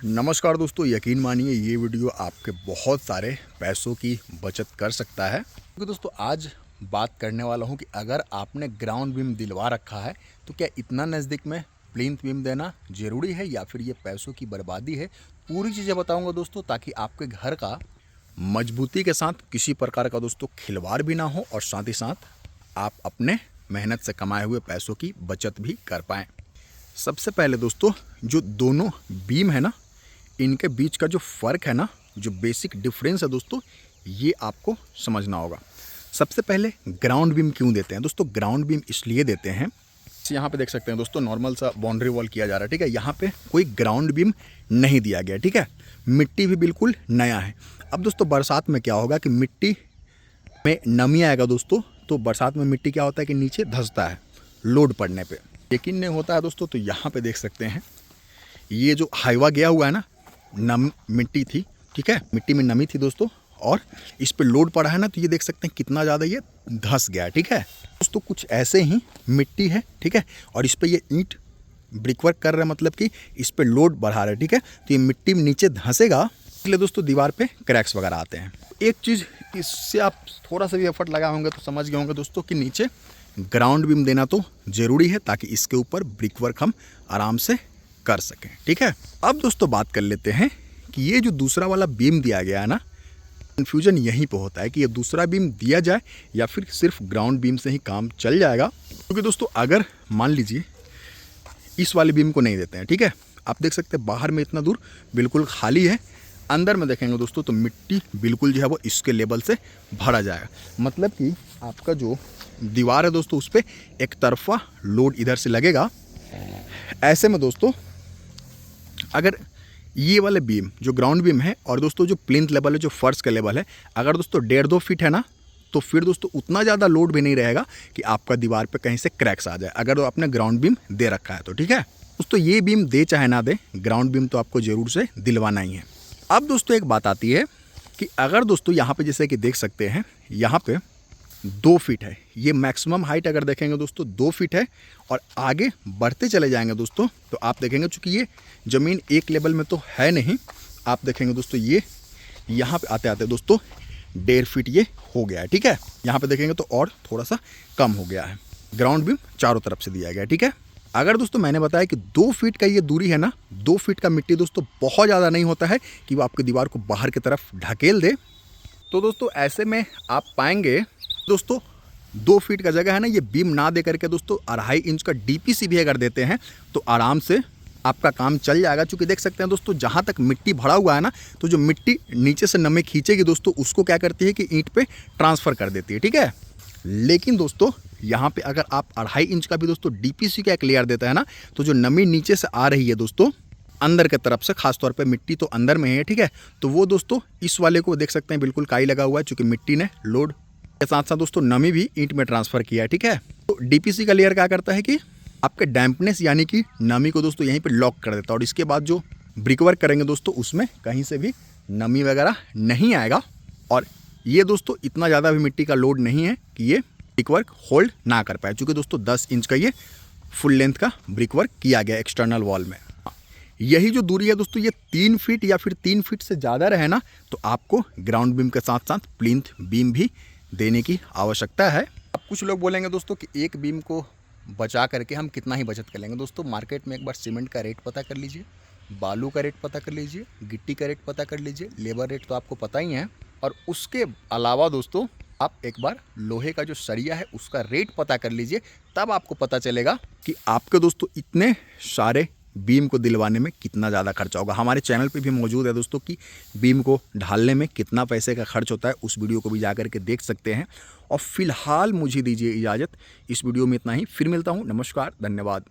नमस्कार दोस्तों, यकीन मानिए ये वीडियो आपके बहुत सारे पैसों की बचत कर सकता है। क्योंकि दोस्तों आज बात करने वाला हूँ कि अगर आपने ग्राउंड बीम दिलवा रखा है तो क्या इतना नज़दीक में प्लिंथ बीम देना ज़रूरी है या फिर ये पैसों की बर्बादी है। पूरी चीज़ें बताऊँगा दोस्तों, ताकि आपके घर का मजबूती के साथ किसी प्रकार का दोस्तों खिलवाड़ भी ना हो और साथ ही साथ आप अपने मेहनत से कमाए हुए पैसों की बचत भी कर पाएँ। सबसे पहले दोस्तों, जो दोनों बीम है ना, इनके बीच का जो फ़र्क है ना, जो बेसिक डिफरेंस है दोस्तों, ये आपको समझना होगा। सबसे पहले ग्राउंड बीम क्यों देते हैं दोस्तों? ग्राउंड बीम इसलिए देते हैं, यहाँ पे देख सकते हैं दोस्तों, नॉर्मल सा बाउंड्री वॉल किया जा रहा है, ठीक है। यहाँ पे कोई ग्राउंड बीम नहीं दिया गया, ठीक है। मिट्टी भी बिल्कुल नया है। अब दोस्तों बरसात में क्या होगा कि मिट्टी में नमी आएगा दोस्तों, तो बरसात में मिट्टी क्या होता है कि नीचे धंसता है लोड पड़ने पर, यकीन नहीं होता है दोस्तों। तो यहाँ पर देख सकते हैं, ये जो हाईवा गया हुआ है ना, नम मिट्टी थी, ठीक है, मिट्टी में नमी थी दोस्तों, और इस पे लोड पड़ा है ना, तो ये देख सकते हैं कितना ज़्यादा ये धंस गया है, ठीक है दोस्तों। कुछ ऐसे ही मिट्टी है, ठीक है, और इस पे ये ईंट ब्रिकवर्क कर रहे हैं, मतलब कि इस पे लोड बढ़ा रहे हैं, ठीक है। तो ये मिट्टी में नीचे धंसेगा, इसलिए दोस्तों दीवार पे क्रैक्स वगैरह आते हैं। एक चीज़ इससे आप थोड़ा सा भी एफर्ट लगाए होंगे तो समझ गए होंगे दोस्तों कि नीचे ग्राउंड बीम देना तो ज़रूरी है, ताकि इसके ऊपर ब्रिकवर्क हम आराम से कर सकें, ठीक है। अब दोस्तों बात कर लेते हैं कि ये जो दूसरा वाला बीम दिया गया है ना, कन्फ्यूजन यहीं पे होता है कि ये दूसरा बीम दिया जाए या फिर सिर्फ ग्राउंड बीम से ही काम चल जाएगा। क्योंकि दोस्तों अगर मान लीजिए इस वाले बीम को नहीं देते हैं, ठीक है, आप देख सकते हैं बाहर में इतना दूर बिल्कुल खाली है, अंदर में देखेंगे दोस्तों तो मिट्टी बिल्कुल जो है वो इसके लेवल से भरा जाएगा। मतलब कि आपका जो दीवार है दोस्तों, उस पर एक तरफा लोड इधर से लगेगा। ऐसे में दोस्तों अगर ये वाले बीम जो ग्राउंड बीम है और दोस्तों जो प्लिंथ लेवल है, जो फर्श का लेवल है, अगर दोस्तों 1.5-2 फीट है ना, तो फिर दोस्तों उतना ज़्यादा लोड भी नहीं रहेगा कि आपका दीवार पे कहीं से क्रैक्स आ जाए, अगर तो आपने ग्राउंड बीम दे रखा है तो, ठीक है दोस्तों। ये बीम दे चाहे ना दे, ग्राउंड बीम तो आपको ज़रूर से दिलवाना ही है। अब दोस्तों एक बात आती है कि अगर दोस्तों यहाँ पर जैसे कि देख सकते हैं, यहाँ पर 2 फीट है, ये मैक्सिमम हाइट अगर देखेंगे दोस्तों 2 फीट है, और आगे बढ़ते चले जाएंगे दोस्तों तो आप देखेंगे चूँकि ये ज़मीन एक लेवल में तो है नहीं, आप देखेंगे दोस्तों ये यहाँ पे आते आते दोस्तों 1.5 फीट ये हो गया है, ठीक है। यहाँ पे देखेंगे तो और थोड़ा सा कम हो गया है। ग्राउंड बीम चारों तरफ से दिया गया है, ठीक है। अगर दोस्तों मैंने बताया कि 2 फीट का ये दूरी है ना, 2 फीट का मिट्टी दोस्तों बहुत ज़्यादा नहीं होता है कि वो आपकी दीवार को बाहर की तरफ ढकेल दे। तो दोस्तों ऐसे में आप पाएंगे दोस्तों 2 फीट का जगह है ना, ये बीम ना दे करके दोस्तों 2.5 इंच का डीपीसी भी अगर देते हैं तो आराम से आपका काम चल जाएगा। क्योंकि देख सकते हैं दोस्तों जहाँ तक मिट्टी भरा हुआ है ना, तो जो मिट्टी नीचे से नमी खींचेगी दोस्तों, उसको क्या करती है कि ईंट पे ट्रांसफ़र कर देती है, ठीक है। लेकिन दोस्तों यहाँ पे अगर आप 2.5 इंच का भी दोस्तों डीपीसी का एक लेयर देता है ना, तो जो नमी नीचे से आ रही है दोस्तों अंदर के तरफ से, खासतौर पे मिट्टी तो अंदर में है, ठीक है, तो वो दोस्तों इस वाले को देख सकते हैं बिल्कुल काई लगा हुआ है, चूँकि मिट्टी ने लोड के साथ साथ दोस्तों नमी भी ईंट में ट्रांसफ़र किया है, ठीक है। तो डीपीसी का लेयर क्या करता है कि आपके डैम्पनेस यानी कि नमी को दोस्तों यहीं पे लॉक कर देता है, और इसके बाद जो ब्रिकवर्क करेंगे दोस्तों उसमें कहीं से भी नमी वगैरह नहीं आएगा, और ये दोस्तों इतना ज़्यादा भी मिट्टी का लोड नहीं है कि ये ब्रिकवर्क होल्ड ना कर पाए, चूँकि दोस्तों 10 इंच का ये फुल लेंथ का ब्रिकवर्क किया गया एक्सटर्नल वॉल में। यही जो दूरी है दोस्तों, ये 3 फीट या फिर 3 फीट से ज़्यादा रहे ना, तो आपको ग्राउंड बीम के साथ साथ प्लिंथ बीम भी देने की आवश्यकता है। अब कुछ लोग बोलेंगे दोस्तों कि एक बीम को बचा करके हम कितना ही बचत कर लेंगे। दोस्तों मार्केट में एक बार सीमेंट का रेट पता कर लीजिए, बालू का रेट पता कर लीजिए, गिट्टी का रेट पता कर लीजिए, लेबर रेट तो आपको पता ही है, और उसके अलावा दोस्तों आप एक बार लोहे का जो सरिया है उसका रेट पता कर लीजिए, तब आपको पता चलेगा कि आपके दोस्तों इतने सारे बीम को दिलवाने में कितना ज़्यादा खर्चा होगा। हमारे चैनल पे भी मौजूद है दोस्तों कि बीम को ढालने में कितना पैसे का खर्च होता है, उस वीडियो को भी जा कर के देख सकते हैं। और फिलहाल मुझे दीजिए इजाज़त, इस वीडियो में इतना ही, फिर मिलता हूँ। नमस्कार, धन्यवाद।